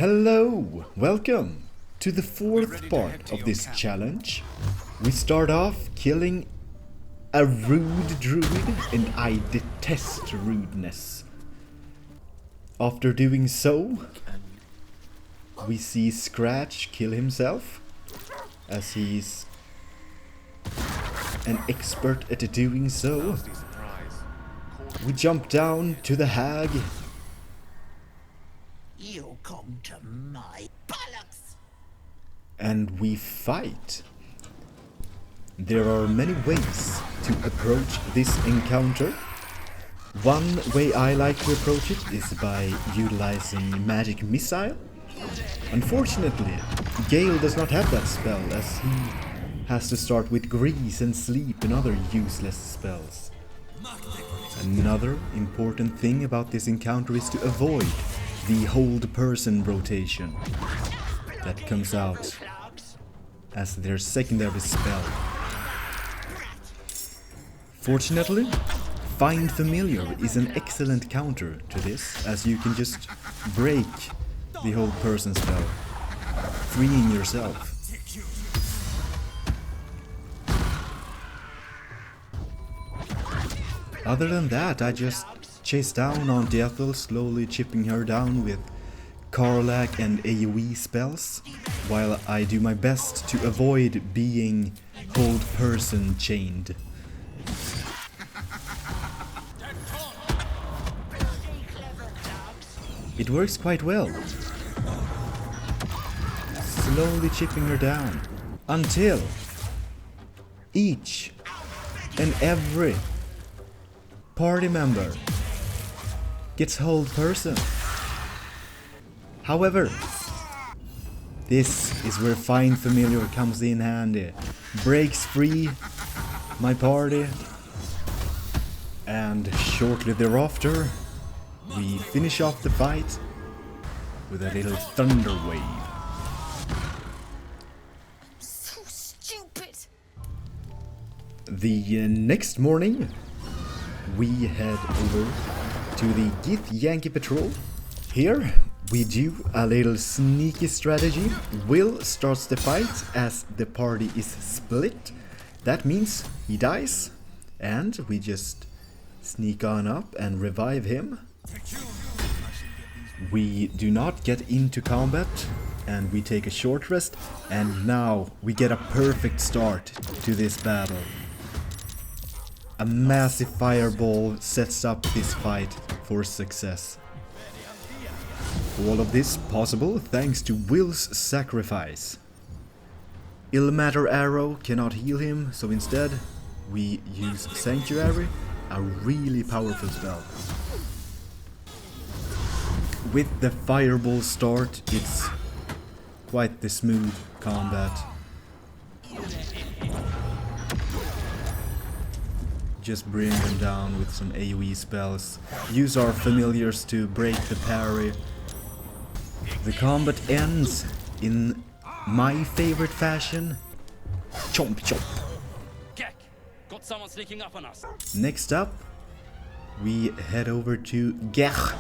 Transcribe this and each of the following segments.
Hello! Welcome to the fourth part of this challenge. We start off killing a rude druid, and I detest rudeness. After doing so, we see Scratch kill himself, as he's an expert at doing so. We jump down to the hag. You come to my bollocks! And we fight. There are many ways to approach this encounter. One way I like to approach it is by utilizing Magic Missile. Unfortunately, Gale does not have that spell, as he has to start with Grease and Sleep and other useless spells. Another important thing about this encounter is to avoid the hold person rotation that comes out as their secondary spell. Fortunately, Find Familiar is an excellent counter to this, as you can just break the hold person spell, freeing yourself. Other than that, I just chase down Aunt Ethel, slowly chipping her down with Karlach and AoE spells, while I do my best to avoid being hold person chained. It works quite well. Slowly chipping her down until each and every party member gets hold person. However, this is where Find Familiar comes in handy. Breaks free my party, and shortly thereafter we finish off the fight with a little thunder wave. So stupid! The next morning we head over to the Gith Yankee Patrol. Here we do a little sneaky strategy. Will starts the fight as the party is split. That means he dies, and we just sneak on up and revive him. We do not get into combat, and we take a short rest, and now we get a perfect start to this battle. A massive fireball sets up this fight for success. All of this possible thanks to Will's sacrifice. Illmatter Arrow cannot heal him, so instead we use Sanctuary, a really powerful spell. With the fireball start, it's quite the smooth combat. Just bring them down with some AoE spells. Use our familiars to break the parry. The combat ends in my favorite fashion. Chomp chomp. Gek, got someone sneaking up on us. Next up, we head over to Gech,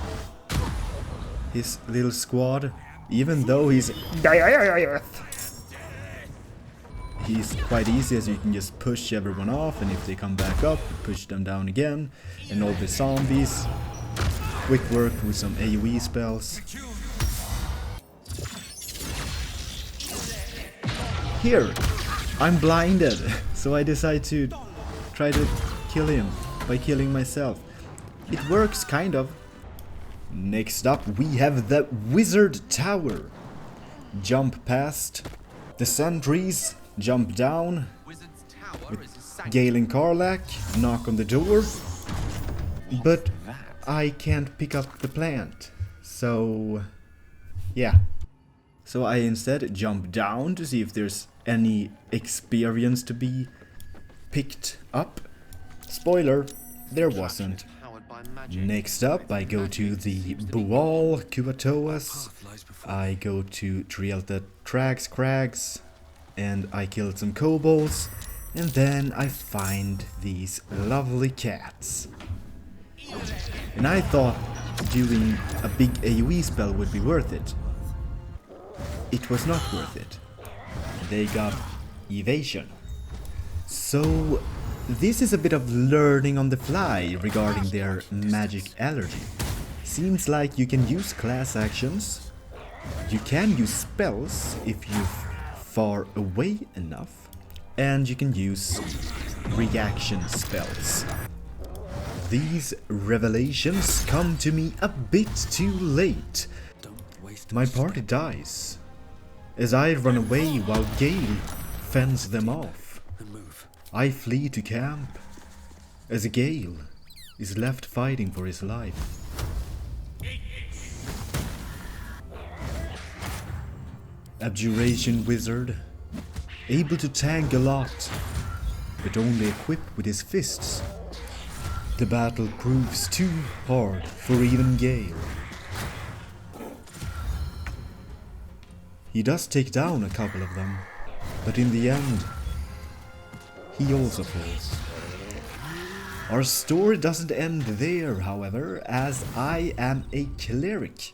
his little squad. Even though he's quite easy, as you can just push everyone off, and if they come back up, push them down again. And all the zombies, quick work with some AoE spells. Here, I'm blinded, so I decide to try to kill him by killing myself. It works, kind of. Next up, we have the Wizard Tower. Jump past the sentries, jump down with Gale and Karlach, knock on the door, but I can't pick up the plant, so yeah. So I instead jump down to see if there's any experience to be picked up. Spoiler, there wasn't. Next up, I go to the Bual Kuatoas, I go to Trielta Crags, and I killed some kobolds, and then I find these lovely cats. And I thought doing a big AoE spell would be worth it. it was not worth it. They got evasion. So this is a bit of learning on the fly regarding their magic allergy. Seems like you can use class actions, you can use spells if you're far away enough, and you can use reaction spells. These revelations come to me a bit too late. My party dies as I run away while Gale fends them off. I flee to camp as Gale is left fighting for his life. Abjuration Wizard, able to tank a lot, but only equipped with his fists. The battle proves too hard for even Gale. He does take down a couple of them, but in the end, he also falls. Our story doesn't end there, however, as I am a cleric.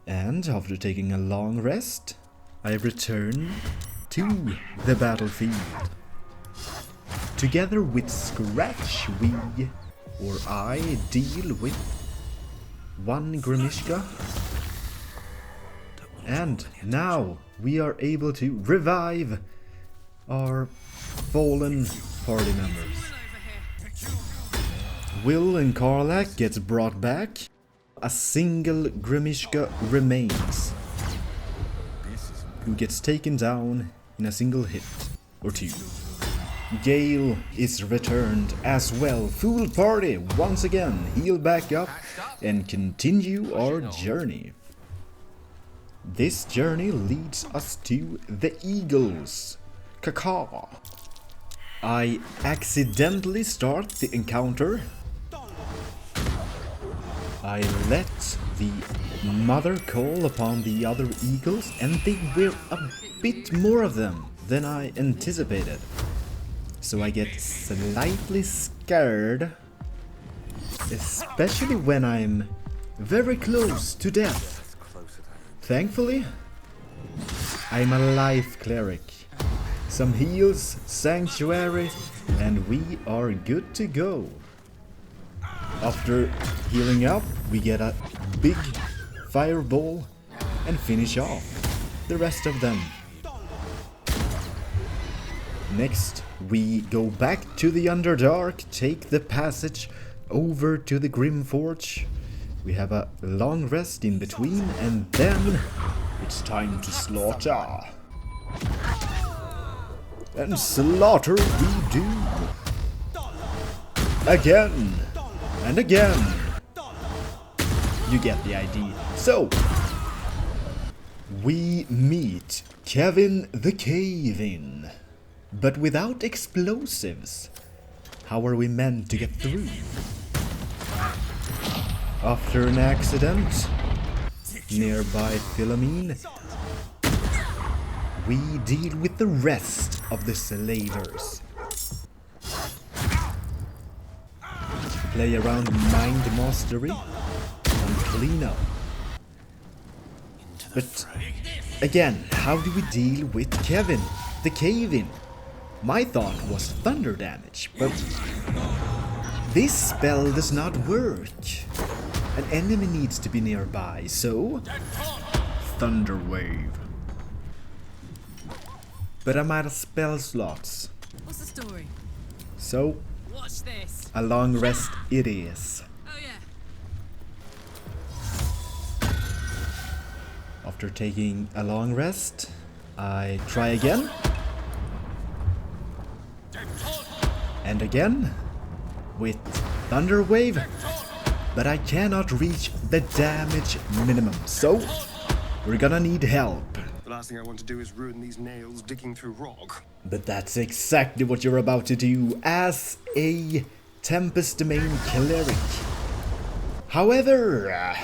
And after taking a long rest, I return to the battlefield. Together with Scratch, I deal with one Grimishka. And now we are able to revive our fallen party members. Will and Karlak gets brought back. A single Grimishka remains, who gets taken down in a single hit or two. Gale is returned as well. Full party once again. Heal back up and continue our journey. This journey leads us to the Eagles. Caca. I accidentally start the encounter. I let the mother call upon the other eagles, and there were a bit more of them than I anticipated. So I get slightly scared, especially when I'm very close to death. Thankfully, I'm a life cleric. Some heals, sanctuary, and we are good to go. After healing up, we get a big fireball and finish off the rest of them. Next, we go back to the Underdark, take the passage over to the Grimforge. We have a long rest in between, and then it's time to slaughter. And slaughter we do. Again and again. You get the idea. So, we meet Kevin the Cave-In. But without explosives. How are we meant to get through? After an accident nearby Philomene, we deal with the rest of the slavers. Play around mind mastery and clean up. But again, how do we deal with Kevin the Cave-In? My thought was thunder damage, but this spell does not work. An enemy needs to be nearby, so Thunder Wave. But I'm out of spell slots. What's the story? So, Watch this. a long rest it is. Oh yeah. After taking a long rest, I try again. And again with Thunder Wave, but I cannot reach the damage minimum, so we're gonna need help. The last thing I want to do is ruin these nails digging through rock. But that's exactly what you're about to do as a Tempest Domain cleric. However,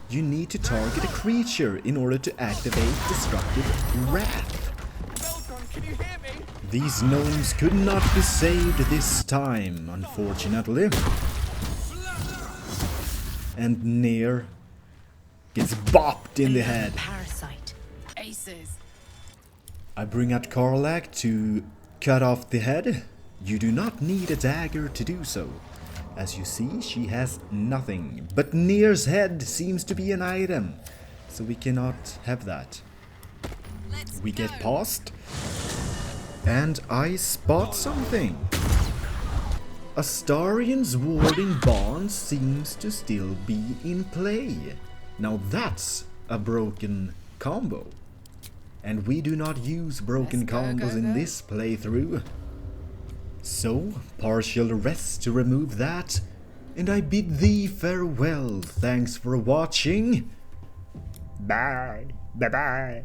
you need to target a creature in order to activate Destructive Wrath. Can you hear me? These gnomes could not be saved this time, unfortunately. And Near gets bopped in the head. Parasite. A pieces. I bring out Karlak to cut off the head. You do not need a dagger to do so. As you see, she has nothing, but Nir's head seems to be an item, so we cannot have that. Let's We go. get past, and I spot something. Astarion's warding bond seems to still be in play. Now that's a broken combo. And we do not use broken Let's go, combos go, in go. this playthrough. So, partial rest to remove that. And I bid thee farewell. Thanks for watching. Bye. Bye bye.